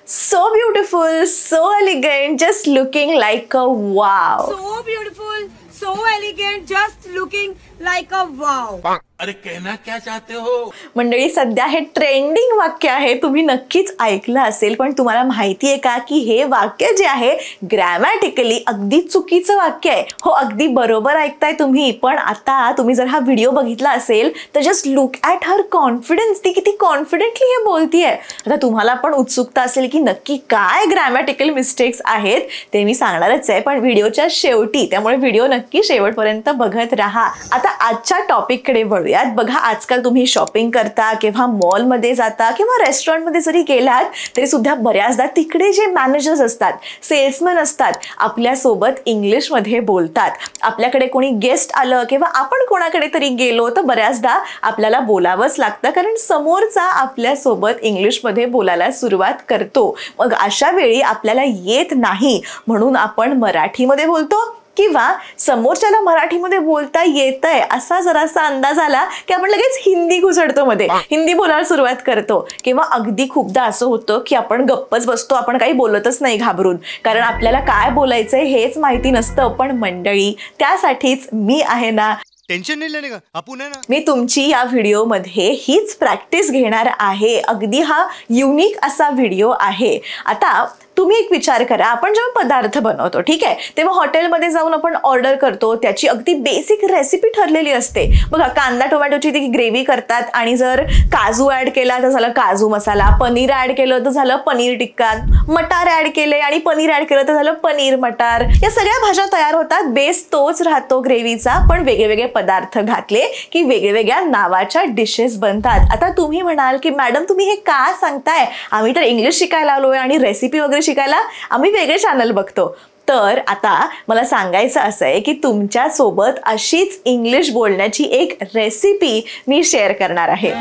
So beautiful, so elegant, just looking like a wow. So beautiful, so elegant, just looking like a wow. अरे कहना क्या चाहते हो? मंडळी, सध्या हे ट्रेंडिंग वाक्य आहे, तुम्ही नक्कीच ऐकलं असेल, पण तुम्हाला माहिती आहे का की हे वाक्य जे आहे ग्रॅमॅटिकली अगदी चुकीचं वाक्य आहे. हो, अगदी बरोबर ऐकताय तुम्ही, पण आता तुम्ही जर हा व्हिडिओ बघितला असेल तर just look at her confidence. ती किती कॉन्फिडेंटली हे बोलतीये. आता तुम्हाला पण उत्सुकता असेल की नक्की काय ग्रॅमॅटिकल मिस्टेक्स आहेत ते मी सांगणारच आहे, पण व्हिडिओच्या शेवटी, त्यामुळे व्हिडिओ नक्की शेवटपर्यंत बघत राहा. आता आजच्या टॉपिककडे वळूयात. बघा, आजकाल तुम्ही शॉपिंग करता किंवा मॉलमध्ये जाता किंवा रेस्टॉरंटमध्ये जरी गेलात तरी सुद्धा बऱ्याचदा तिकडे जे मॅनेजर्स असतात, सेल्समन असतात, आपल्यासोबत इंग्लिशमध्ये बोलतात. आपल्याकडे कोणी गेस्ट आलं किंवा आपण कोणाकडे तरी गेलो तर बऱ्याचदा आपल्याला बोलावंच लागतं, कारण समोरचा आपल्यासोबत इंग्लिशमध्ये बोलायला सुरुवात करतो. मग अशा वेळी आपल्याला येत नाही म्हणून आपण मराठीमध्ये बोलतो, किंवा समोरच्याला मराठीमध्ये बोलता येतंय असा जरासा अंदाज आला की आपण लगेच हिंदी घुसडतो, मध्ये हिंदी बोलायला सुरुवात करतो. किंवा अगदी खूपदा असं होतं की आपण गप्पच बसतो, आपण काही बोलतच नाही घाबरून, कारण आपल्याला काय बोलायचंय हेच माहिती नसतं. पण मंडळी, त्यासाठीच मी आहे ना, टेन्शन नाही लेने का, आपण आहे ना. मी तुमची या व्हिडिओमध्ये हीच प्रॅक्टिस घेणार आहे. अगदी हा युनिक असा व्हिडिओ आहे. आता तुम्ही एक विचार करा, आपण जेव्हा पदार्थ बनवतो, ठीक आहे, तेव्हा हॉटेलमध्ये जाऊन आपण ऑर्डर करतो, त्याची अगदी बेसिक रेसिपी ठरलेली असते. बघा, कांदा टोमॅटोची ती ग्रेव्ही करतात आणि जर काजू ॲड केला तर झालं काजू मसाला, पनीर ॲड केलं तर झालं पनीर टिक्का, मटार ॲड केले आणि पनीर ॲड केलं तर झालं पनीर मटार. या सगळ्या भाज्या तयार होतात, बेस तोच राहतो ग्रेव्हीचा, पण वेगवेगळे पदार्थ घातले की वेगवेगळ्या नावाच्या डिशेस बनतात. आता तुम्ही म्हणाल की मॅडम तुम्ही हे का सांगताय, आम्ही तर इंग्लिश शिकायला आलोय आणि रेसिपी वगैरे शिकायला आम्ही वेगळे चॅनल बघतो. तर आता मला सांगायचं असं आहे की तुमच्या सोबत अशीच इंग्लिश बोलण्याची एक रेसिपी मी शेअर करणार आहे.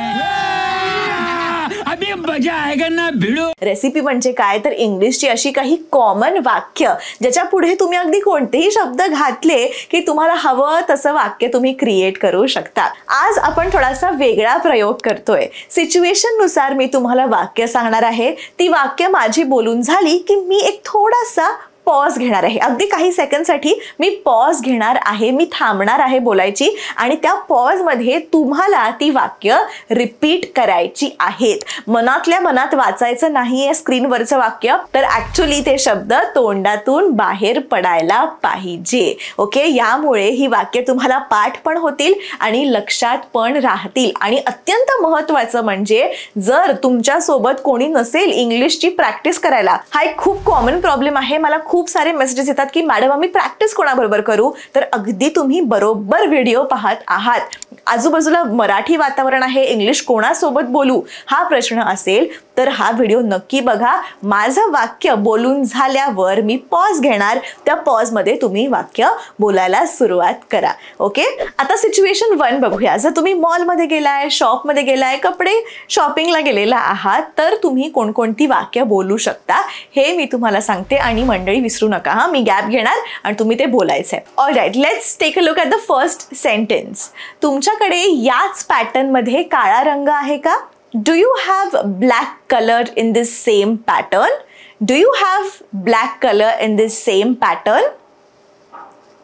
अभी मजा आएगा ना भिड़ो. रेसिपी म्हणजे काय तर इंग्लिशची अशी काही कॉमन वाक्य ज्याच्या पुढे तुम्ही अगदी कोणतेही शब्द घातले की तुम्हाला हवं तसं वाक्य तुम्ही क्रिएट करू शकता. आज आपण थोडासा वेगळा प्रयोग करतोय. सिच्युएशन नुसार मी तुम्हाला वाक्य सांगणार आहे. ती वाक्य माझी बोलून झाली की मी एक थोडासा पॉज घेणार आहे. अगदी काही सेकंडसाठी मी पॉज घेणार आहे, मी थांबणार आहे बोलायची, आणि त्या पॉजमध्ये तुम्हाला ती वाक्य रिपीट करायची आहेत. मनातल्या मनात वाचायचं नाहीये स्क्रीनवरचं वाक्य, तर ऍक्च्युली ते शब्द तोंडातून बाहेर पडायला पाहिजे. ओके, यामुळे ही वाक्य तुम्हाला पाठ पण होतील आणि लक्षात पण राहतील. आणि अत्यंत महत्त्वाचं म्हणजे जर तुमच्या सोबत कोणी नसेल इंग्लिशची प्रॅक्टिस करायला, हा एक खूप कॉमन प्रॉब्लेम आहे. मला खूप सारे मेसेजेस येतात की मॅडम आम्ही प्रॅक्टिस कोणाबरोबर करू, तर अगदी तुम्ही बरोबर व्हिडिओ पाहत आहात. आजूबाजूला मराठी वातावरण आहे, इंग्लिश कोणासोबत बोलू हा प्रश्न असेल तर हा व्हिडिओ नक्की बघा. माझं वाक्य बोलून झाल्यावर मी पॉज घेणार, त्या पॉजमध्ये तुम्ही वाक्य बोलायला सुरुवात करा. ओके, आता सिच्युएशन 1 बघूया. जर तुम्ही मॉलमध्ये गेलाय, शॉपमध्ये गेलाय, कपडे शॉपिंगला गेलेला आहात, तर तुम्ही कोणकोणती वाक्य बोलू शकता हे मी तुम्हाला सांगते. आणि मंडळी विसरू नका हा, मी गॅप घेणार आणि तुम्ही ते बोलायचंय. Alright, let's take a look at the first sentence. तुमच्याकडे याच पॅटर्नमध्ये काळा रंग आहे का? Do you have black color in this same pattern? Do you have black color in this same pattern?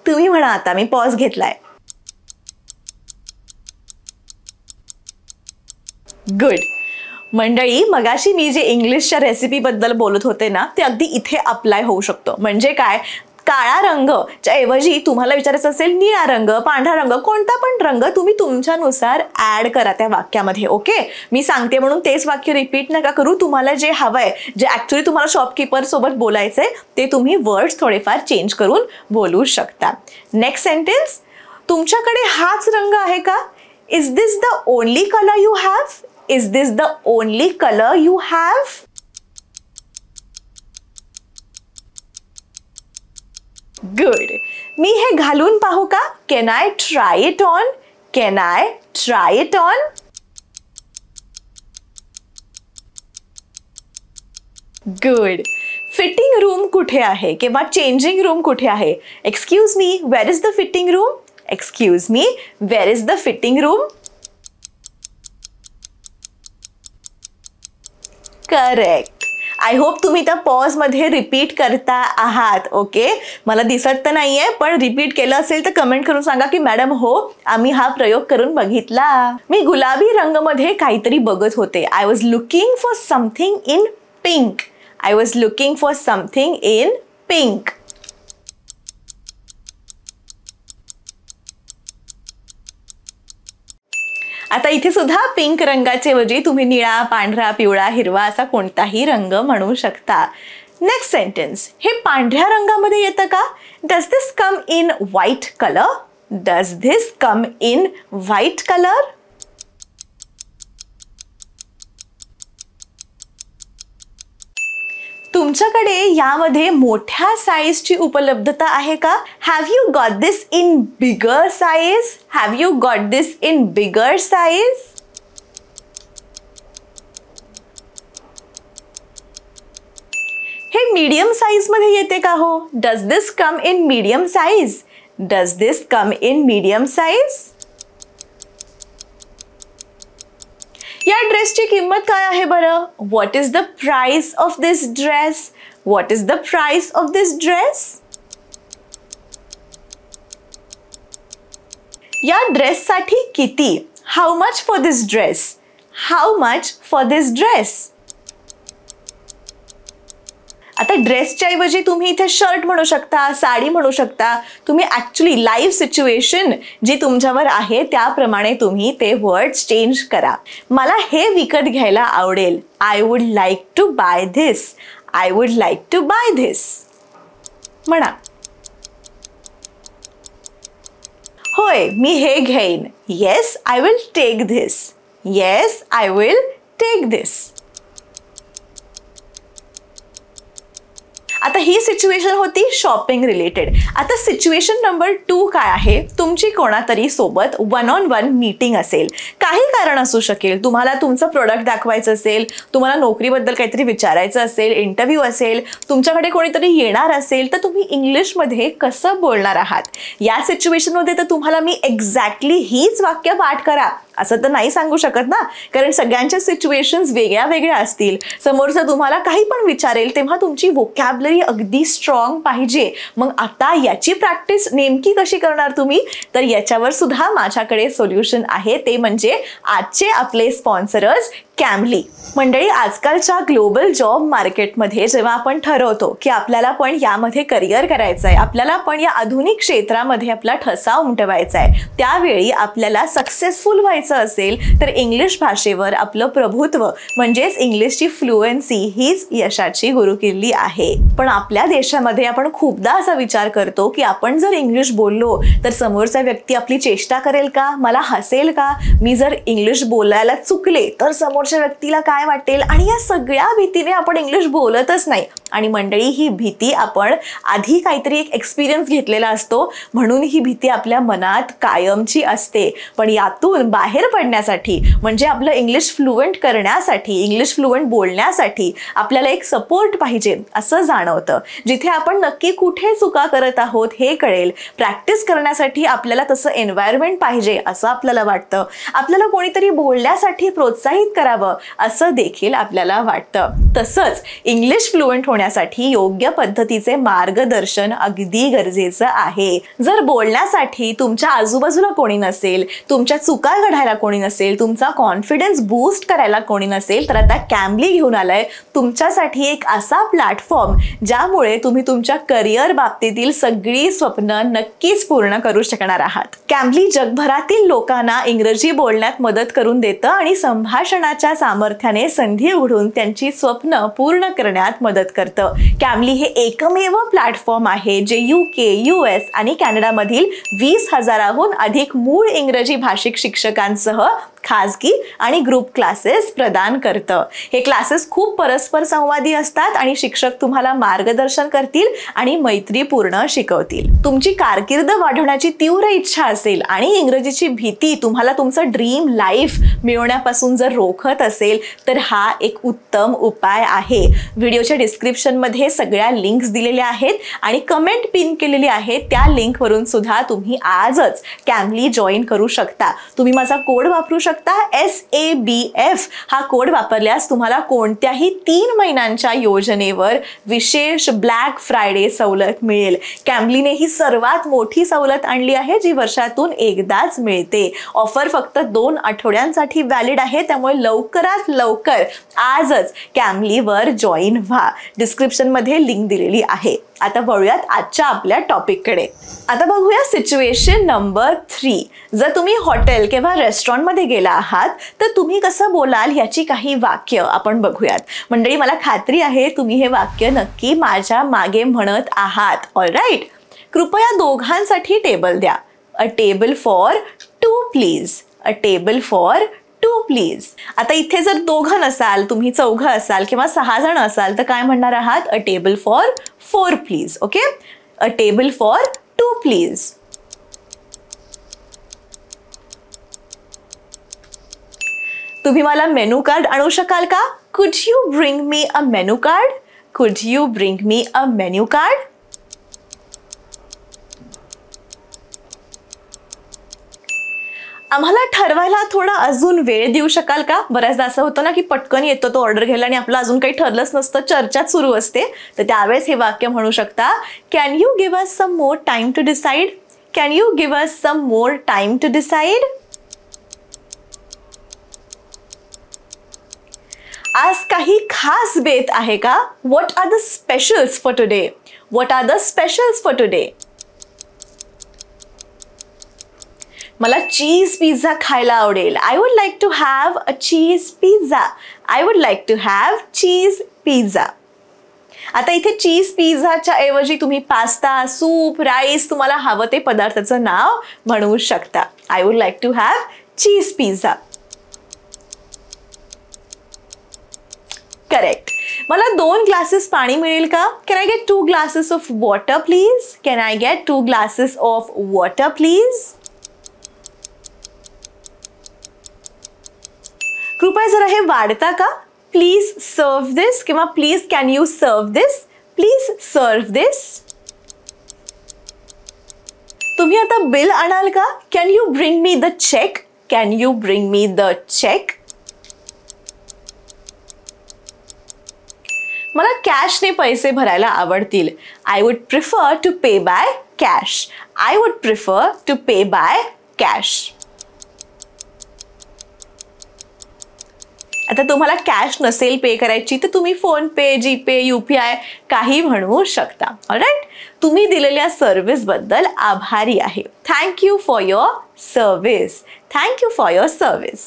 तुम्ही म्हणा. आता मी पॉज घेतलाय. गुड. मंडळी, मगाशी मी जे इंग्लिशच्या रेसिपी बद्दल बोलत होते ना, ते अगदी इथे अप्लाय होऊ शकतो. म्हणजे काय, काळा रंगच्या ऐवजी तुम्हाला विचारायचं असेल निळा रंग, पांढरा रंग, कोणता पण रंग तुम्ही तुमच्यानुसार ऍड करा त्या वाक्यामध्ये. ओके, मी सांगते म्हणून तेच वाक्य रिपीट नका करू. तुम्हाला जे हवंय, जे ऍक्च्युली तुम्हाला शॉपकीपर सोबत बोलायचंय, ते तुम्ही वर्ड्स थोडेफार चेंज करून बोलू शकता. Next sentence. तुमच्याकडे हाच रंग आहे का? Is this the only colour you have? Is this the only colour you have? Good. मी हे घालून पाहू का? Can I try it on? Can I try it on? Good. Fitting room कुठे आहे किंवा चेंजिंग रूम कुठे आहे? Excuse me, where is the fitting room? Excuse me, where is the fitting room? Correct. I hope तुम्ही त्या पॉजमध्ये repeat करता आहात. Okay, मला दिसत तर नाहीये, पण रिपीट केलं असेल तर कमेंट करून सांगा की मॅडम हो, आम्ही हा प्रयोग करून बघितला. मी गुलाबी रंगमध्ये काहीतरी बघत होते. I was looking for something in pink. I was looking for something in pink. आता इथे सुद्धा पिंक रंगाच्या ऐवजी तुम्ही निळा, पांढरा, पिवळा, हिरवा असा कोणताही रंग म्हणू शकता. नेक्स्ट सेंटेन्स, हे पांढऱ्या रंगामध्ये येतं का? Does this come in white colour? Does this come in white colour? तुमच्याकडे यामध्ये मोठ्या साईजची उपलब्धता आहे का? Have you got this in bigger size? Have you got this in bigger size? हे मीडियम साईज मध्ये येते का हो? Does this come in medium size? Does this come in medium size? या ड्रेसची किंमत काय आहे बरं? What is the price of this dress? What is the price of this dress? या ड्रेससाठी किती? How much for this dress? How much for this dress? आता ड्रेसच्या ऐवजी तुम्ही इथे शर्ट म्हणू शकता, साडी म्हणू शकता. तुम्ही ॲक्च्युली लाईव्ह सिच्युएशन जी तुमच्यावर आहे त्याप्रमाणे तुम्ही ते वर्ड्स चेंज करा. मला हे विकत घ्यायला आवडेल. I would like to buy this. I would like to buy this म्हणा. होय, मी हे घेईन. Yes, I will take this. Yes, I will take this. आता ही सिच्युएशन होती शॉपिंग रिलेटेड. आता सिच्युएशन नंबर 2 काय आहे? तुमची कोणातरी सोबत 1-on-1 मीटिंग असेल. काही कारण असू शकेल. तुम्हाला तुमचं प्रोडक्ट दाखवायचं असेल, तुम्हाला नोकरीबद्दल काहीतरी विचारायचं असेल, इंटरव्ह्यू असेल, तुमच्याकडे कोणीतरी येणार असेल, तर तुम्ही इंग्लिशमध्ये कसं बोलणार आहात? या सिच्युएशनमध्ये तर तुम्हाला मी एक्झॅक्टली हीच वाक्य पाठ करा असं तर नाही सांगू शकत ना, कारण सगळ्यांच्या सिच्युएशन्स वेगळ्या वेगळ्या असतील. समोरचं तुम्हाला काही पण विचारेल तेव्हा तुमची व्होकॅब्युलरी अगदी स्ट्रॉंग पाहिजे. मग आता याची प्रॅक्टिस नेमकी कशी करणार तुम्ही? तर याच्यावर सुद्धा माझ्याकडे सोल्युशन आहे. ते म्हणजे आजचे आपले स्पॉन्सरर्स कॅमली. मंडळी, आजकालच्या ग्लोबल जॉब मार्केटमध्ये जेव्हा आपण ठरवतो की आपल्याला पण यामध्ये करिअर करायचं आहे, आपल्याला पण या आधुनिक क्षेत्रामध्ये आपला ठसा उमटवायचा आहे, त्यावेळी आपल्याला सक्सेसफुल व्हायचं असेल तर इंग्लिश भाषेवर आपलं प्रभुत्व म्हणजेच इंग्लिशची फ्लुएन्सी हीच यशाची गुरुकिल्ली आहे. पण आपल्या देशामध्ये आपण खूपदा असा विचार करतो की आपण जर इंग्लिश बोललो तर समोरचा व्यक्ती आपली चेष्टा करेल का? मला हसेल का? मी जर इंग्लिश बोलायला चुकले तर समोरच्या व्यक्तीला काय वाटेल? आणि या सगळ्या भीतीने आपण इंग्लिश बोलतच नाही. आणि मंडळी, ही भीती आपण आधी काहीतरी एक एक्सपिरियन्स घेतलेला असतो म्हणून ही भीती आपल्या मनात कायमची असते. पण यातून बाहेर पडण्यासाठी म्हणजे आपलं इंग्लिश फ्लुएंट करण्यासाठी, इंग्लिश फ्लुएंट बोलण्यासाठी आपल्याला एक सपोर्ट पाहिजे असं जाणवतं. जिथे आपण नक्की कुठे चुका करत आहोत हे कळेल. प्रॅक्टिस करण्यासाठी आपल्याला तसं एन्व्हायरमेंट पाहिजे असं आपल्याला वाटतं. आपल्याला कोणीतरी बोलण्यासाठी प्रोत्साहित करावं असं देखील आपल्याला वाटतं. तसंच इंग्लिश फ्लुएंट होण्यासाठी योग्य पद्धतीचे मार्गदर्शन अगदी गरजेचं आहे. जर बोलण्यासाठी तुमच्या आजूबाजूला कोणी नसेल, तुमच्या चुका घडायला कोणी नसेल, तुमचा कॉन्फिडन्स बूस्ट करायला कोणी नसेल, तर आता कॅमली घेऊन आलाय तुमच्यासाठी एक असा प्लॅटफॉर्म ज्यामुळे तुम्ही तुमच्या करिअर बाबतीतील सगळी स्वप्न नक्कीच पूर्ण करू शकणार आहात. कॅमली जगभरातील लोकांना इंग्रजी बोलण्यात मदत करून देतं आणि संभाषणाच्या सामर्थ्याने संधी उघडून त्यांची स्वप्न पूर्ण करण्यात मदत करतं. कॅमली हे एकमेव प्लॅटफॉर्म आहे जे UK, US आणि कॅनडामधील 20,000हून अधिक मूळ इंग्रजी भाषिक शिक्षकांसह खाजगी आणि ग्रुप क्लासेस प्रदान करतं. हे क्लासेस खूप परस्पर संवादी असतात आणि शिक्षक तुम्हाला मार्गदर्शन करतील आणि मैत्रीपूर्ण शिकवतील. तुमची कारकीर्द वाढवण्याची तीव्र इच्छा असेल आणि इंग्रजीची भीती तुम्हाला तुमचं ड्रीम लाईफ मिळवण्यापासून जर रोखत असेल तर हा एक उत्तम उपाय आहे. व्हिडिओच्या डिस्क्रिप्शन डिस्क्रिप्शनमध्ये सगळ्या लिंक्स दिलेल्या आहेत आणि कमेंट पिन केलेली आहे त्या लिंकवरून सुद्धा तुम्ही आजच कॅमली जॉईन करू शकता. तुम्ही माझा कोड वापरू शकता SABF. हा कोड वापरल्यास तुम्हाला कोणत्याही 3 महिन्यांच्या योजनेवर विशेष ब्लॅक फ्रायडे सवलत मिळेल. कॅमलीने ही सर्वात मोठी सवलत आणली आहे जी वर्षातून एकदाच मिळते. ऑफर फक्त 2 आठवड्यांसाठी व्हॅलिड आहे, त्यामुळे लवकरात लवकर आजच कॅमलीवर जॉईन व्हा. डिस्क्रिप्शनमध्ये लिंक दिलेली आहे. आता वळूयात आजच्या आपल्या टॉपिककडे. आता बघूया सिच्युएशन नंबर 3. जर तुम्ही हॉटेल किंवा रेस्टॉरंटमध्ये गेला आहात तर तुम्ही कसं बोलाल याची काही वाक्य आपण बघूयात. मंडळी, मला खात्री आहे तुम्ही हे वाक्य नक्की माझ्या मागे म्हणत आहात. ऑलराईट. कृपया दोघांसाठी टेबल द्या. अ table for 2 please. A table for 2 please. आता इथे जर दोघं नसाल, तुम्ही चौघं असाल किंवा 6 जण असाल तर काय म्हणणार आहात? A table for 4 please. Okay. A table for 2 please. तुम्ही मला मेनू कार्ड आणू शकाल का? Could you bring me a menu card? Could you bring me a menu card? आम्हाला ठरवायला थोडा अजून वेळ देऊ शकाल का? बऱ्याचदा असं होतं ना की पटकन येतो तो ऑर्डर घ्यायला आणि आपलं अजून काही ठरलंच नसतं, चर्चाच सुरू असते. तर त्यावेळेस हे वाक्य म्हणू शकता, can you give us some more time to decide? Can you give us some more time to decide? आज काही खास बेत आहे का? What are the specials for today? What are the specials for today? मला चीज पिझ्झा खायला आवडेल. I would like to have a cheese pizza. I would like to have cheese pizza. आता इथे चीज पिझ्झाच्या ऐवजी तुम्ही पास्ता, सूप, राईस तुम्हाला हवं ते पदार्थाचं नाव म्हणू शकता. I would like to have cheese pizza. Correct. मला 2 ग्लासेस पाणी मिळेल का? Can I get 2 glasses of water please? Can I get 2 glasses of water please? कृपया जरा हे वाढता का? प्लीज सर्व दिस किंवा please can you serve this? Please serve this. तुम्ही आता बिल आणाल का? Can you bring me the check? Can you bring me the check? मला कॅशने पैसे भरायला आवडतील. I would prefer to pay by cash. I would prefer to pay by cash. आता तुम्हाला कॅश नसेल पे करायची तर तुम्ही फोन पे, जीपे, UPI काही म्हणू शकता. ऑलराईट. तुम्ही दिलेल्या सर्व्हिस बद्दल आभारी आहे. Thank you for your service. Thank you for your service.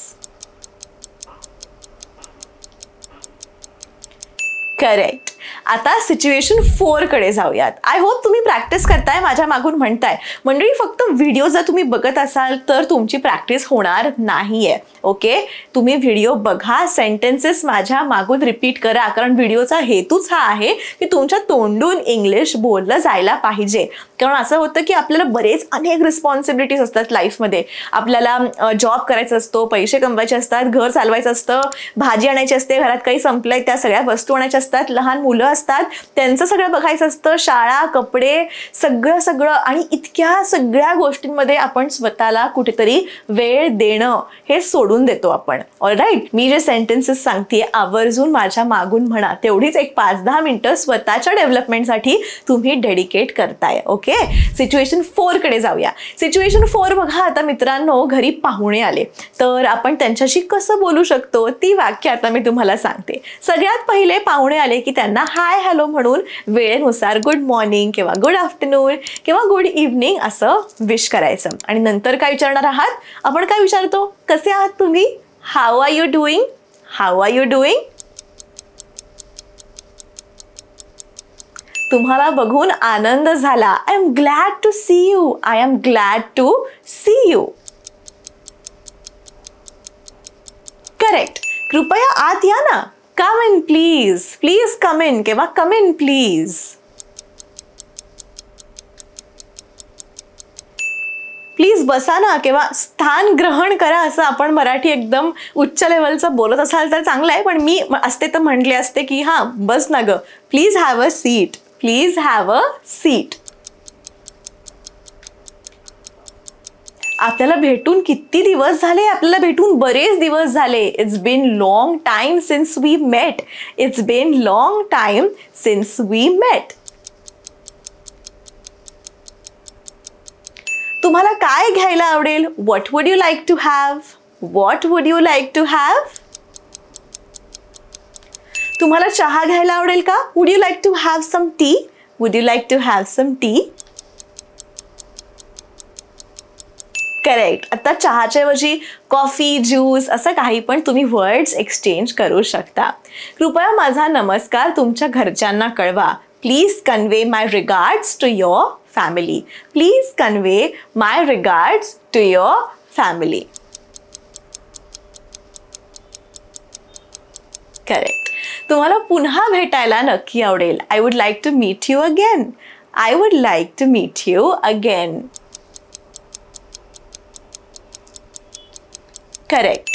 Correct. आता सिच्युएशन 4 कडे जाऊयात. आय होप तुम्ही प्रॅक्टिस करताय, माझ्या मागून म्हणताय. मंडळी, फक्त व्हिडिओ जर तुम्ही बघत असाल तर तुमची प्रॅक्टिस होणार नाहीये. ओके. तुम्ही व्हिडिओ बघा, सेंटेन्सेस माझ्या मागून रिपीट करा, कारण व्हिडिओचा हेतूच हा आहे की तुमच्या तोंडून इंग्लिश बोललं जायला पाहिजे. कारण असं होतं की आपल्याला बरेच अनेक रिस्पॉन्सिबिलिटीज असतात लाईफमध्ये. आपल्याला जॉब करायचा असतो, पैसे कमवायचे असतात, घर चालवायचं असतं, भाजी आणायची असते, घरात काही संपलंय त्या सगळ्या वस्तू आणायच्या असतात, लहान मुलं असतात त्यांचं सगळं बघायचं असतं, शाळा, कपडे, सगळं आणि इतक्या सगळ्या गोष्टींमध्ये आपण स्वतःला कुठेतरी वेळ देणं हे सोडून देतो आपण. ऑलराईट. मी जे सेंटेन्सेस सांगते आवर्जून माझ्या मागून म्हणा. तेवढीच एक 5-10 मिनिटं स्वतःच्या डेव्हलपमेंटसाठी तुम्ही डेडिकेट करताय. ओके. सिच्युएशन 4 कडे जाऊया. सिच्युएशन 4 बघा. आता मित्रांनो, घरी पाहुणे आले तर आपण त्यांच्याशी कसं बोलू शकतो ती वाक्य आता मी तुम्हाला सांगते. सगळ्यात पहिले पाहुणे आले की त्यांना हाय हॅलो म्हणून वेळेनुसार गुड मॉर्निंग किंवा गुड आफ्टरनून किंवा गुड इव्हनिंग असं विश करायचं. आणि नंतर काय विचारणार आहात? आपण काय विचारतो? कसे आहात तुम्ही? How are you doing? How are you doing? तुम्हाला बघून आनंद झाला. I am glad to see you. I am glad to see you. Correct. कृपया आत या ना. Come in please. Please come in किंवा कम इन प्लीज. प्लीज बसा ना किंवा स्थान ग्रहण करा असं आपण मराठी एकदम उच्च लेवलचं बोलत असाल तर चांगलं आहे, पण मी असते तर म्हटले असते की हां बस ना ग, please have a seat, please have a seat. आपल्याला भेटून किती दिवस झाले, आपल्याला भेटून बरेच दिवस झाले. It's been long time since we met, it's been long time since we met. तुम्हाला काय घ्यायला आवडेल? What would you like to have? What would you like to have? तुम्हाला चहा घ्यायला आवडेल का? Would you like to have some tea? Would you like to have some tea? Correct. आता चहाच्या ऐवजी कॉफी, ज्यूस असं काही पण तुम्ही वर्ड्स एक्सचेंज करू शकता. कृपया माझा नमस्कार तुमच्या घरच्यांना कळवा. Please convey my regards to your family. Please convey my regards to your family. Correct. तुम्हाला पुन्हा भेटायला नक्की आवडेल. I would like to meet you again. I would like to meet you again. Correct.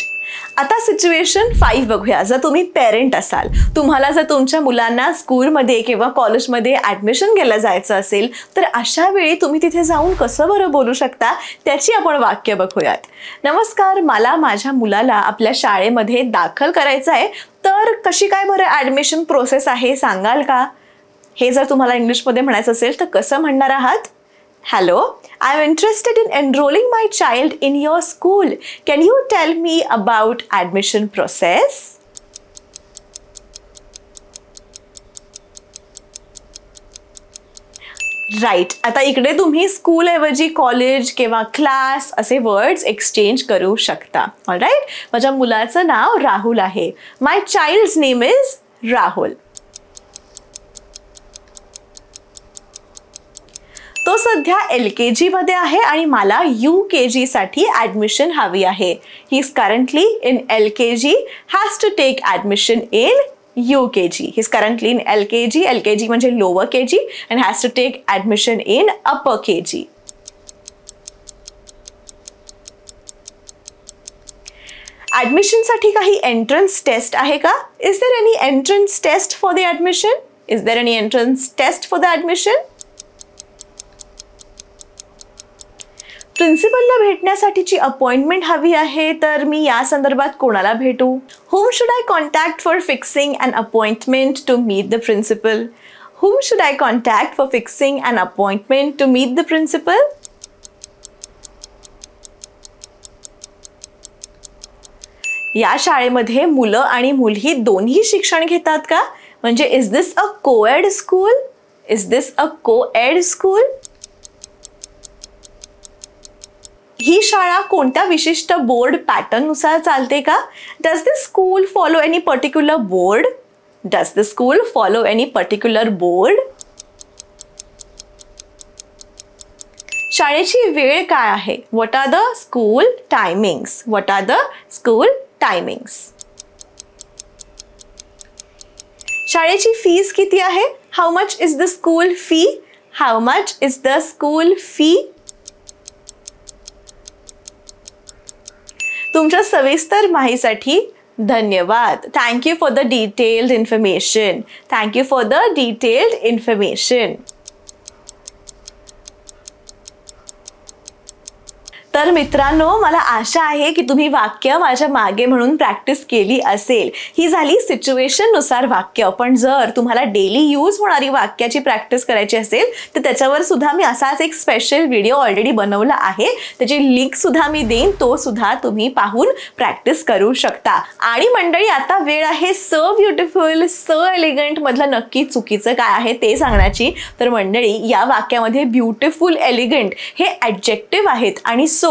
आता सिच्युएशन 5 बघूया. जर तुम्ही parent असाल, तुम्हाला जर तुमच्या मुलांना स्कूलमध्ये किंवा कॉलेजमध्ये ॲडमिशन घ्यायला जायचं असेल, तर अशा वेळी तुम्ही तिथे जाऊन कसं बरं बोलू शकता त्याची आपण वाक्य बघूयात. नमस्कार, मला माझ्या मुलाला आपल्या शाळेमध्ये दाखल करायचं आहे, तर कशी काय बरं ॲडमिशन प्रोसेस आहे सांगाल का? हे जर तुम्हाला इंग्लिशमध्ये म्हणायचं असेल तर कसं म्हणणार आहात? Hello, I'm interested in enrolling my child in your school. Can you tell me about admission process? Right. आता इकडे तुम्ही स्कूल ऐवजी कॉलेज किंवा क्लास असे वर्ड्स एक्सचेंज करू शकता. ऑलराईट. माझ्या मुलाचं नाव राहुल आहे. माय चाइल्ड्स नेम इज राहुल. तो सध्या LKG मध्ये आहे आणि मला UKG साठी ॲडमिशन हवी आहे. He is currently in LKG, has to take admission in UKG. He is currently in LKG. LKG म्हणजे lower KG and has to take admission in upper KG. ॲडमिशनसाठी काही एंट्रन्स टेस्ट आहे का? Is there any entrance test for the admission? Is there any entrance test for the admission? प्रिन्सिपलला भेटण्यासाठीची appointment हवी आहे, तर मी या संदर्भात कोणाला भेटू? Whom should I contact for fixing an appointment to meet the principal? Whom should I contact for fixing an appointment to meet the principal? या शाळेमध्ये मुलं आणि मुली दोन्ही शिक्षण घेतात का? म्हणजे is this a coed school? Is this a coed school? ही शाळा कोणत्या विशिष्ट बोर्ड पॅटर्ननुसार चालते का? Does the school follow any particular board? Does the school follow any particular board? शाळेची वेळ काय आहे? What are the school timings? What are the school timings? शाळेची फीस किती आहे? How much is the school fee? How much is the school fee? तुमच्या सविस्तर माहितीसाठी धन्यवाद. Thank you for the detailed information. Thank you for the detailed information. तर मित्रांनो, मला आशा आहे की तुम्ही वाक्य माझ्या मागे म्हणून प्रॅक्टिस केली असेल. ही झाली सिच्युएशननुसार वाक्य. पण जर तुम्हाला डेली यूज होणारी वाक्याची प्रॅक्टिस करायची असेल तर त्याच्यावर सुद्धा मी असाच एक स्पेशल व्हिडिओ ऑलरेडी बनवला आहे. त्याची लिंक सुद्धा मी देईन, तो सुद्धा तुम्ही पाहून प्रॅक्टिस करू शकता. आणि मंडळी, आता वेळ आहे स ब्युटिफुल, स एलिगंट मधलं नक्की चुकीचं काय आहे ते सांगण्याची. तर मंडळी, या वाक्यामध्ये ब्युटिफुल, एलिगंट हे ॲडजेक्टिव्ह आहेत आणि सो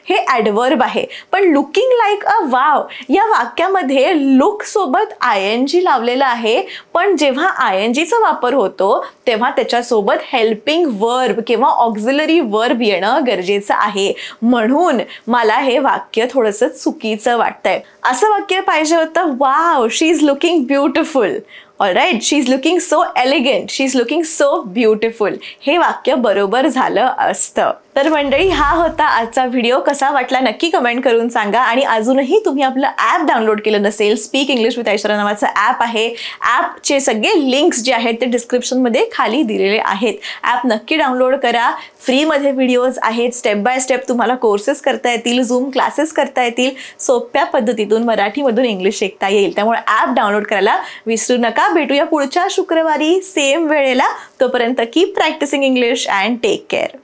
हे ॲडवर्ब आहे. पण लुकिंग लाईक अ वाव या वाक्यामध्ये लुक सोबत ING लावलेला आहे. पण जेव्हा INGचा वापर होतो तेव्हा त्याच्यासोबत हेल्पिंग वर्ब किंवा ऑक्झिलरी वर्ब येणं गरजेचं आहे. म्हणून मला हे वाक्य थोडंसं चुकीचं वाटतंय. असं वाक्य पाहिजे होतं, wow she is looking beautiful. All right, she is looking so elegant, she is looking so beautiful. हे वाक्य बरोबर झालं असतं. तर मंडळी, हा होता आजचा व्हिडिओ. कसा वाटला नक्की कमेंट करून सांगा. आणि अजूनही तुम्ही आपलं ॲप डाउनलोड केलं नसेल, स्पीक इंग्लिश विथ ऐश्वर्या नावाचं ॲप आहे. ॲपचे सगळे लिंक्स जे आहेत ते डिस्क्रिप्शनमध्ये खाली दिलेले आहेत. ॲप नक्की डाउनलोड करा. फ्रीमध्ये व्हिडिओज आहेत, स्टेप बाय स्टेप तुम्हाला कोर्सेस करता येतील, झूम क्लासेस करता येतील, सोप्या पद्धतीतून मराठीमधून इंग्लिश शिकता येईल. त्यामुळे ॲप डाउनलोड करायला विसरू नका. भेटूया पुढच्या शुक्रवारी सेम वेळेला. तोपर्यंत keep practising English and take care.